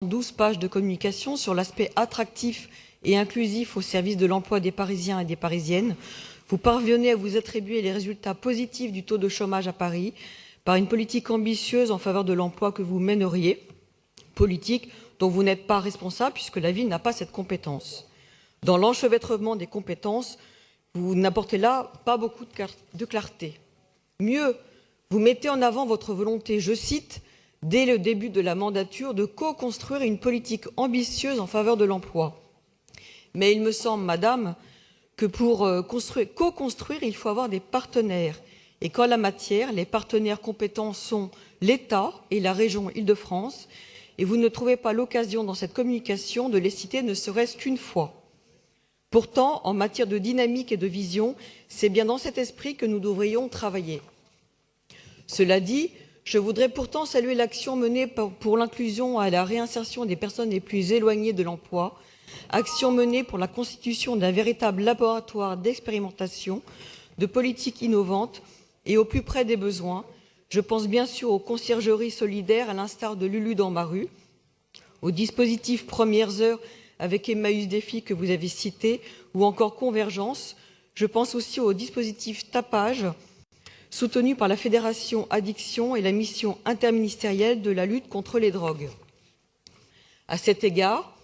12 pages de communication sur l'aspect attractif et inclusif au service de l'emploi des Parisiens et des Parisiennes. Vous parvenez à vous attribuer les résultats positifs du taux de chômage à Paris par une politique ambitieuse en faveur de l'emploi que vous mèneriez, politique dont vous n'êtes pas responsable puisque la ville n'a pas cette compétence. Dans l'enchevêtrement des compétences, vous n'apportez là pas beaucoup de clarté. Mieux, vous mettez en avant votre volonté, je cite, dès le début de la mandature, de co-construire une politique ambitieuse en faveur de l'emploi. Mais il me semble, madame, que pour co-construire, il faut avoir des partenaires. Et qu'en la matière, les partenaires compétents sont l'État et la région Île-de-France. Et vous ne trouvez pas l'occasion dans cette communication de les citer ne serait-ce qu'une fois. Pourtant, en matière de dynamique et de vision, c'est bien dans cet esprit que nous devrions travailler. Cela dit, je voudrais pourtant saluer l'action menée pour l'inclusion et la réinsertion des personnes les plus éloignées de l'emploi, action menée pour la constitution d'un véritable laboratoire d'expérimentation, de politiques innovantes et au plus près des besoins. Je pense bien sûr aux conciergeries solidaires, à l'instar de Lulu dans ma rue, au dispositif Premières Heures avec Emmaüs Défi que vous avez cité, ou encore Convergence. Je pense aussi au dispositif Tapage, soutenu par la Fédération Addiction et la mission interministérielle de la lutte contre les drogues. À cet égard,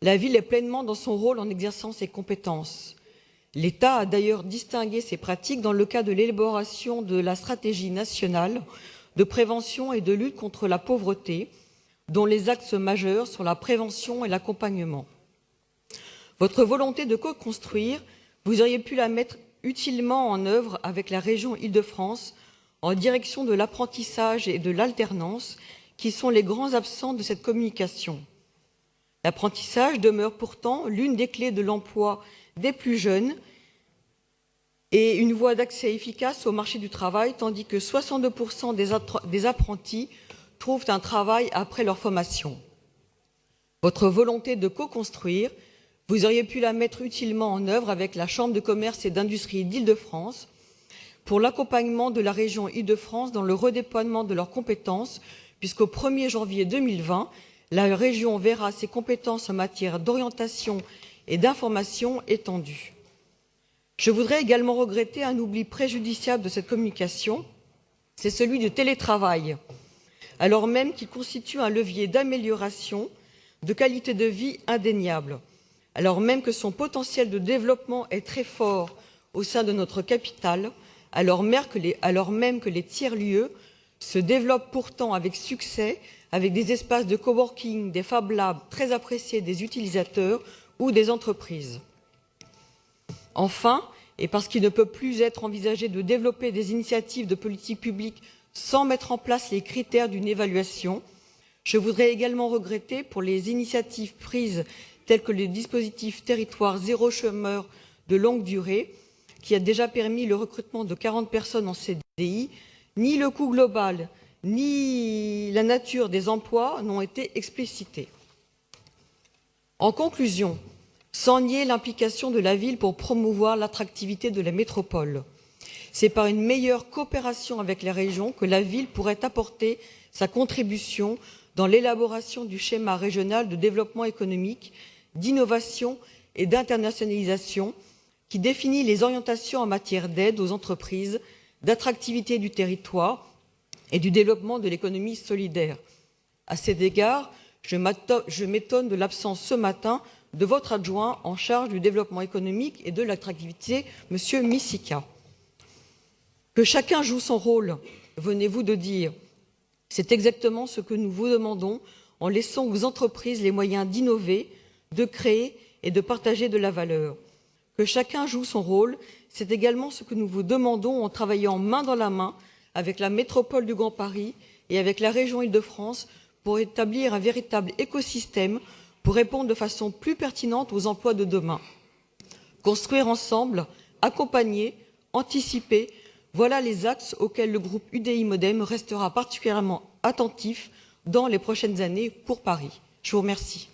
la ville est pleinement dans son rôle en exerçant ses compétences. L'État a d'ailleurs distingué ces pratiques dans le cadre de l'élaboration de la stratégie nationale de prévention et de lutte contre la pauvreté, dont les axes majeurs sont la prévention et l'accompagnement. Votre volonté de co-construire, vous auriez pu la mettre utilement en œuvre avec la région Île-de-France en direction de l'apprentissage et de l'alternance, qui sont les grands absents de cette communication. L'apprentissage demeure pourtant l'une des clés de l'emploi des plus jeunes et une voie d'accès efficace au marché du travail, tandis que 62% des apprentis trouvent un travail après leur formation. Votre volonté de co-construire, vous auriez pu la mettre utilement en œuvre avec la Chambre de commerce et d'industrie d'Île-de-France pour l'accompagnement de la région Île-de-France dans le redéploiement de leurs compétences, puisqu'au 1er janvier 2020, la région verra ses compétences en matière d'orientation et d'information étendues. Je voudrais également regretter un oubli préjudiciable de cette communication, c'est celui du télétravail, alors même qu'il constitue un levier d'amélioration de qualité de vie indéniable, alors même que son potentiel de développement est très fort au sein de notre capitale, alors même que les tiers-lieux se développent pourtant avec succès, avec des espaces de coworking, des Fab Labs très appréciés des utilisateurs ou des entreprises. Enfin, et parce qu'il ne peut plus être envisagé de développer des initiatives de politique publique sans mettre en place les critères d'une évaluation, je voudrais également regretter pour les initiatives prises telles que le dispositif Territoire zéro chômeur de longue durée, qui a déjà permis le recrutement de 40 personnes en CDI, ni le coût global, ni la nature des emplois n'ont été explicités. En conclusion, sans nier l'implication de la ville pour promouvoir l'attractivité de la métropole, c'est par une meilleure coopération avec la région que la ville pourrait apporter sa contribution dans l'élaboration du schéma régional de développement économique, d'innovation et d'internationalisation qui définit les orientations en matière d'aide aux entreprises, d'attractivité du territoire et du développement de l'économie solidaire. À cet égard, je m'étonne de l'absence ce matin de votre adjoint en charge du développement économique et de l'attractivité, M. Missika. Que chacun joue son rôle, venez-vous de dire. C'est exactement ce que nous vous demandons en laissant aux entreprises les moyens d'innover, de créer et de partager de la valeur. Que chacun joue son rôle, c'est également ce que nous vous demandons en travaillant main dans la main avec la métropole du Grand Paris et avec la région Île-de-France pour établir un véritable écosystème pour répondre de façon plus pertinente aux emplois de demain. Construire ensemble, accompagner, anticiper, voilà les axes auxquels le groupe UDI Modem restera particulièrement attentif dans les prochaines années pour Paris. Je vous remercie.